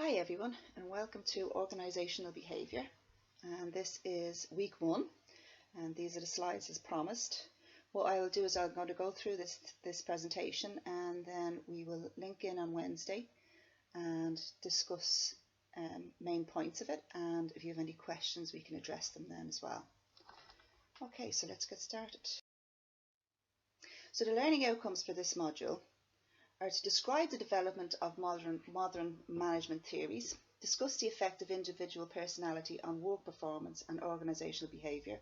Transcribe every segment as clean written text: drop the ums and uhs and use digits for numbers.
Hi everyone, and welcome to Organisational Behaviour, and this is week 1, and these are the slides as promised. What I will do is I'm going to go through this presentation, and then we will link in on Wednesday and discuss main points of it, and if you have any questions we can address them then as well. Okay, so let's get started. So the learning outcomes for this module are to describe the development of modern management theories, discuss the effect of individual personality on work performance and organisational behaviour,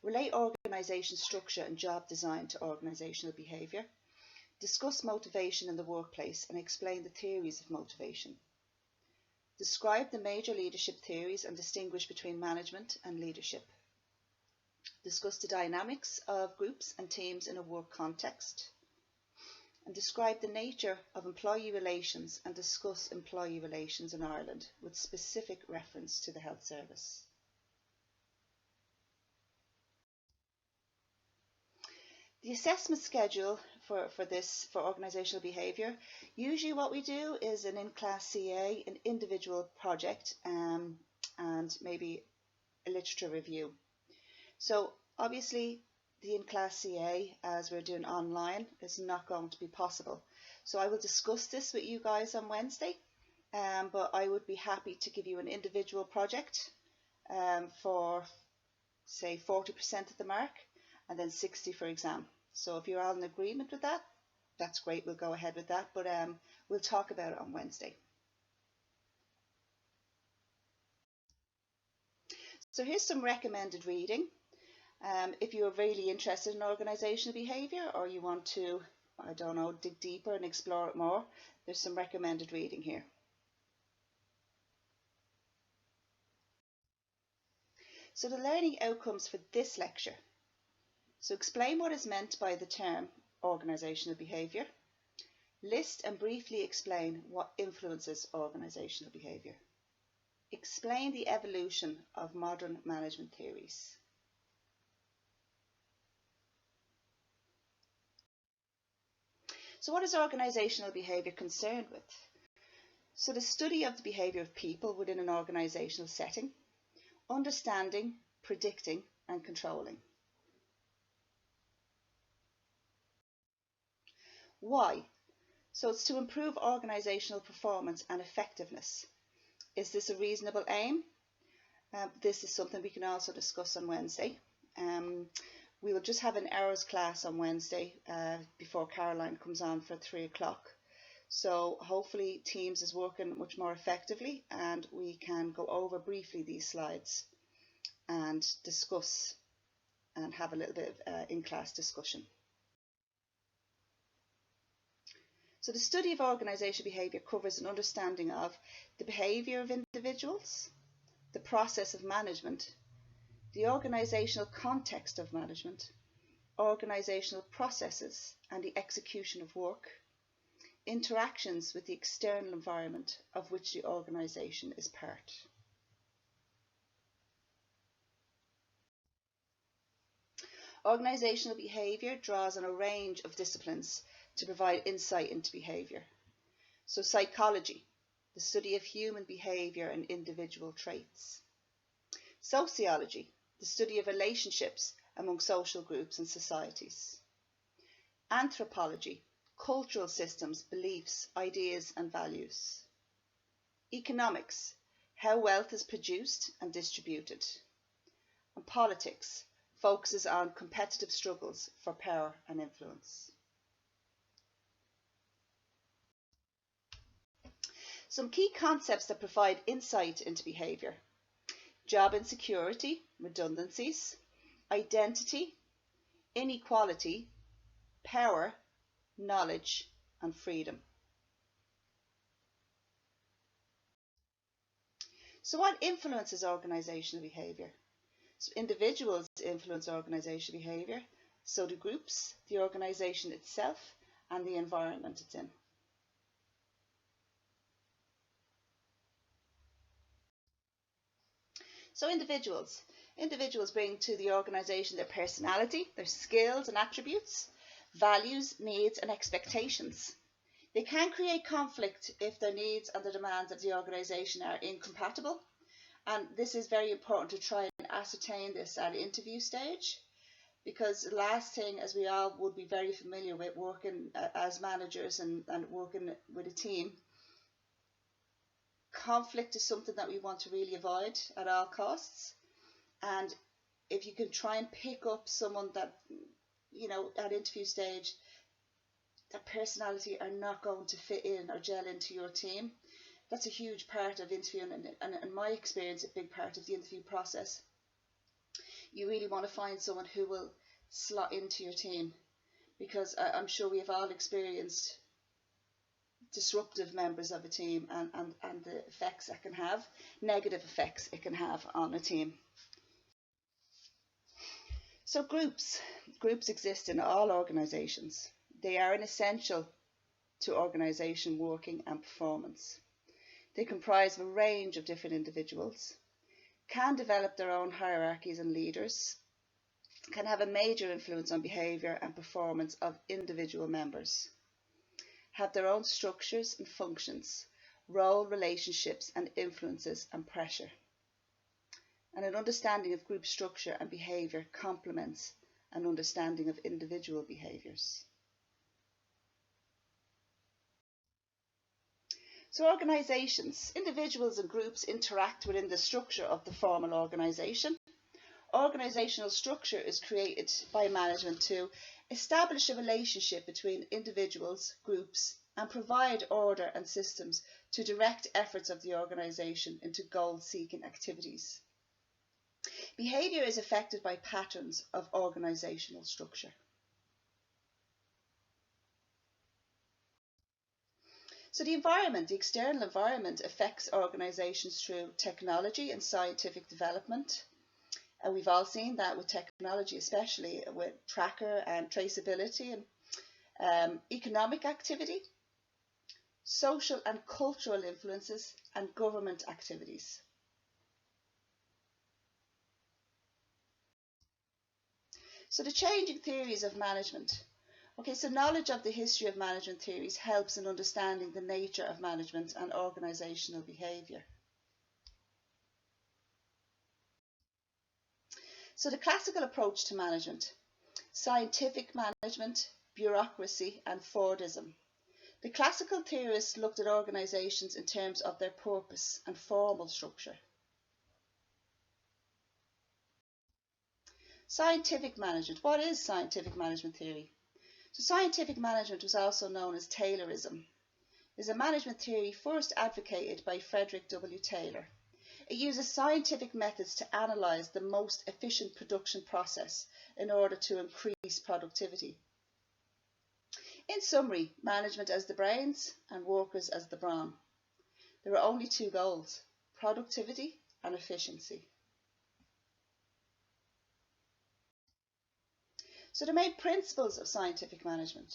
relate organisation structure and job design to organisational behaviour, discuss motivation in the workplace and explain the theories of motivation, describe the major leadership theories and distinguish between management and leadership, discuss the dynamics of groups and teams in a work context, and describe the nature of employee relations and discuss employee relations in Ireland with specific reference to the health service. The assessment schedule for organisational behaviour, usually what we do is an in-class CA, an individual project, and maybe a literature review. So obviously the in-class CA, as we're doing online, is not going to be possible. So I will discuss this with you guys on Wednesday, but I would be happy to give you an individual project for, say, 40% of the mark, and then 60 for exam. So if you're all in agreement with that, that's great, we'll go ahead with that, but we'll talk about it on Wednesday. So here's some recommended reading. If you're really interested in organisational behaviour, or you want to, I don't know, dig deeper and explore it more, there's some recommended reading here. So the learning outcomes for this lecture. So explain what is meant by the term organisational behaviour. List and briefly explain what influences organisational behaviour. Explain the evolution of modern management theories. So what is organisational behaviour concerned with? So the study of the behaviour of people within an organisational setting, understanding, predicting and controlling. Why? So it's to improve organisational performance and effectiveness. Is this a reasonable aim? This is something we can also discuss on Wednesday. We will just have an hour's class on Wednesday before Caroline comes on for 3 o'clock. So hopefully Teams is working much more effectively and we can go over briefly these slides and discuss and have a little bit of in-class discussion. So the study of organisational behaviour covers an understanding of the behaviour of individuals, the process of management, the organisational context of management, organisational processes and the execution of work, interactions with the external environment of which the organisation is part. Organisational behaviour draws on a range of disciplines to provide insight into behaviour. So psychology, the study of human behaviour and individual traits. Sociology, the study of relationships among social groups and societies. Anthropology, cultural systems, beliefs, ideas and values. Economics, how wealth is produced and distributed. And politics, focuses on competitive struggles for power and influence. Some key concepts that provide insight into behaviour: job insecurity, redundancies, identity, inequality, power, knowledge and freedom. So what influences organisational behaviour? So individuals influence organisational behaviour, so do groups, the organisation itself and the environment it's in. So individuals bring to the organisation their personality, their skills and attributes, values, needs and expectations. They can create conflict if their needs and the demands of the organisation are incompatible. And this is very important to try and ascertain this at interview stage, because the last thing, as we all would be very familiar with working as managers and working with a team, conflict is something that we want to really avoid at all costs. And if you can try and pick up someone that, you know, at interview stage, that personality are not going to fit in or gel into your team, that's a huge part of interviewing, and in my experience, a big part of the interview process. You really want to find someone who will slot into your team, because I'm sure we have all experienced disruptive members of a team and the effects that can have, negative effects it can have on a team. So groups exist in all organisations. They are an essential to organisation working and performance. They comprise of a range of different individuals, can develop their own hierarchies and leaders, can have a major influence on behaviour and performance of individual members, have their own structures and functions, role relationships and influences and pressure. And an understanding of group structure and behaviour complements an understanding of individual behaviours. So organisations, individuals and groups interact within the structure of the formal organisation. Organisational structure is created by management to establish a relationship between individuals, groups, and provide order and systems to direct efforts of the organisation into goal-seeking activities. Behaviour is affected by patterns of organisational structure. So the environment, the external environment, affects organisations through technology and scientific development. And we've all seen that with technology, especially with tracker and traceability, and economic activity, social and cultural influences, and government activities. So the changing theories of management. Okay, so knowledge of the history of management theories helps in understanding the nature of management and organisational behaviour. So the classical approach to management: scientific management, bureaucracy and Fordism. The classical theorists looked at organisations in terms of their purpose and formal structure. Scientific management. What is scientific management theory? So scientific management was also known as Taylorism. It is a management theory first advocated by Frederick W. Taylor. It uses scientific methods to analyse the most efficient production process in order to increase productivity. In summary, management as the brains and workers as the brawn. There are only two goals: productivity and efficiency. So the main principles of scientific management: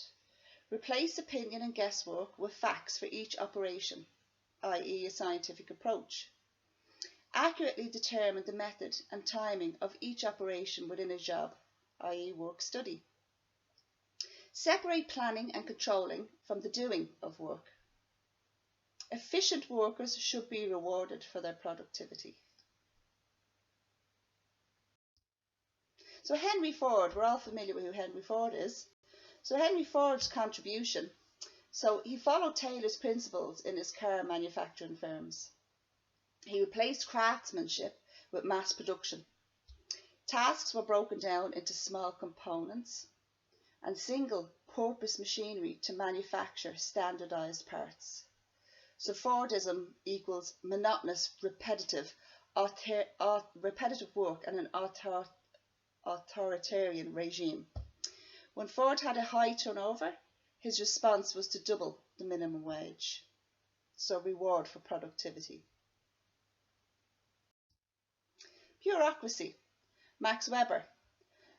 replace opinion and guesswork with facts for each operation, i.e. a scientific approach. Accurately determine the method and timing of each operation within a job, i.e. work study. Separate planning and controlling from the doing of work. Efficient workers should be rewarded for their productivity. So Henry Ford, we're all familiar with who Henry Ford is. So Henry Ford's contribution, so he followed Taylor's principles in his car manufacturing firms. He replaced craftsmanship with mass production. Tasks were broken down into small components and single purpose machinery to manufacture standardized parts. So Fordism equals monotonous, repetitive work and an authoritarian regime. When Ford had a high turnover, his response was to double the minimum wage. So reward for productivity. Bureaucracy. Max Weber.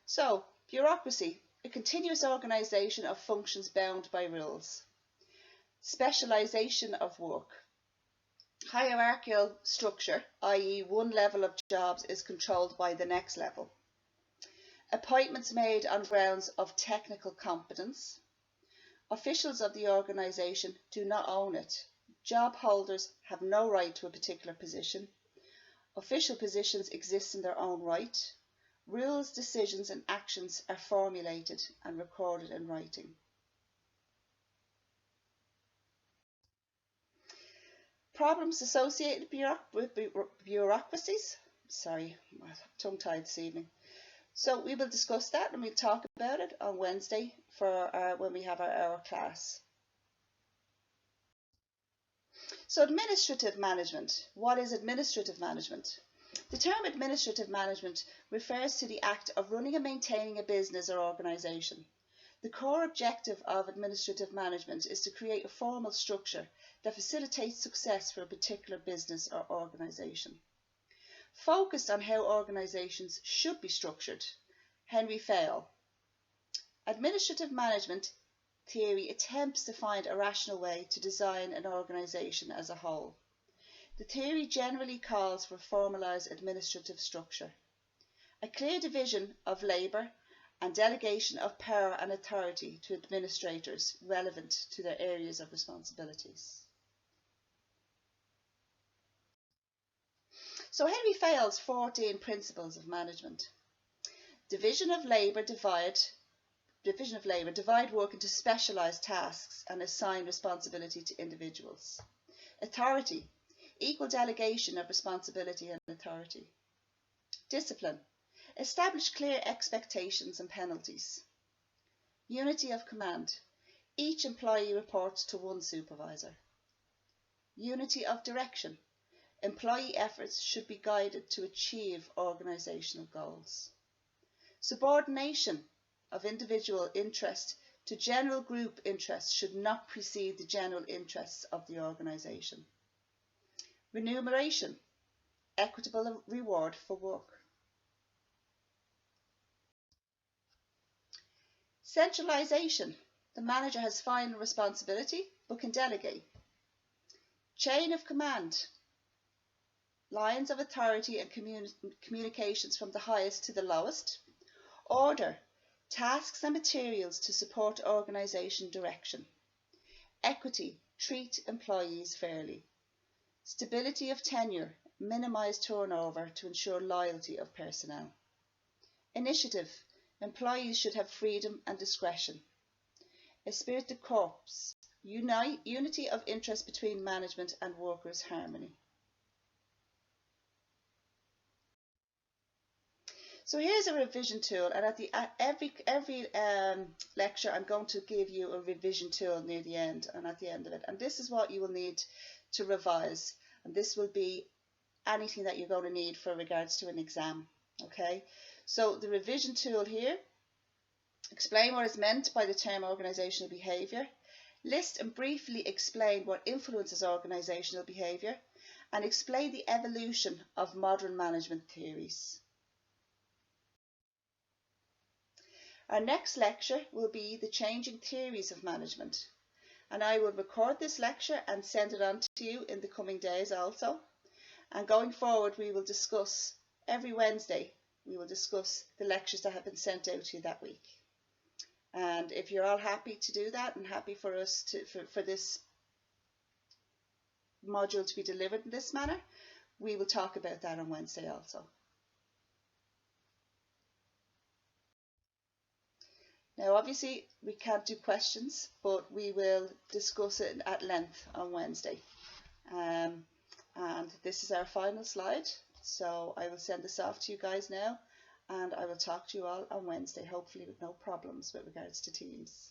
So bureaucracy, a continuous organisation of functions bound by rules. Specialisation of work. Hierarchical structure, i.e. one level of jobs is controlled by the next level. Appointments made on grounds of technical competence. Officials of the organisation do not own it. Job holders have no right to a particular position. Official positions exist in their own right. Rules, decisions and actions are formulated and recorded in writing. Problems associated with bureaucracies. Sorry, I'm tongue-tied this evening. So we will discuss that and we'll talk about it on Wednesday when we have our hour class. So administrative management. What is administrative management? The term administrative management refers to the act of running and maintaining a business or organisation. The core objective of administrative management is to create a formal structure that facilitates success for a particular business or organisation. Focused on how organisations should be structured, Henry Fayol. Administrative management theory attempts to find a rational way to design an organisation as a whole. The theory generally calls for a formalised administrative structure, a clear division of labour and delegation of power and authority to administrators relevant to their areas of responsibilities. So Henry Fayol's 14 principles of management. Division of labour, divide work into specialised tasks and assign responsibility to individuals. Authority, equal delegation of responsibility and authority. Discipline, establish clear expectations and penalties. Unity of command, each employee reports to one supervisor. Unity of direction, employee efforts should be guided to achieve organisational goals. Subordination of individual interest to general group interests should not precede the general interests of the organisation. Remuneration, equitable reward for work. Centralisation, the manager has final responsibility but can delegate. Chain of command, lines of authority and communications from the highest to the lowest. Order, tasks and materials to support organisation direction. Equity, treat employees fairly. Stability of tenure, minimise turnover to ensure loyalty of personnel. Initiative, employees should have freedom and discretion. Esprit de corps, unity of interest between management and workers' harmony. So here's a revision tool, and at every lecture I'm going to give you a revision tool near the end and at the end of it, and this is what you will need to revise, and this will be anything that you're going to need for regards to an exam. Okay, so the revision tool here: explain what is meant by the term organisational behaviour, list and briefly explain what influences organisational behaviour, and explain the evolution of modern management theories. Our next lecture will be the changing theories of management, and I will record this lecture and send it on to you in the coming days also. And going forward, we will discuss every Wednesday, we will discuss the lectures that have been sent out to you that week. And if you're all happy to do that and happy for us to for this module to be delivered in this manner, we will talk about that on Wednesday also. Now obviously we can't do questions, but we will discuss it at length on Wednesday. And this is our final slide, so I will send this off to you guys now, and I will talk to you all on Wednesday, hopefully with no problems with regards to Teams.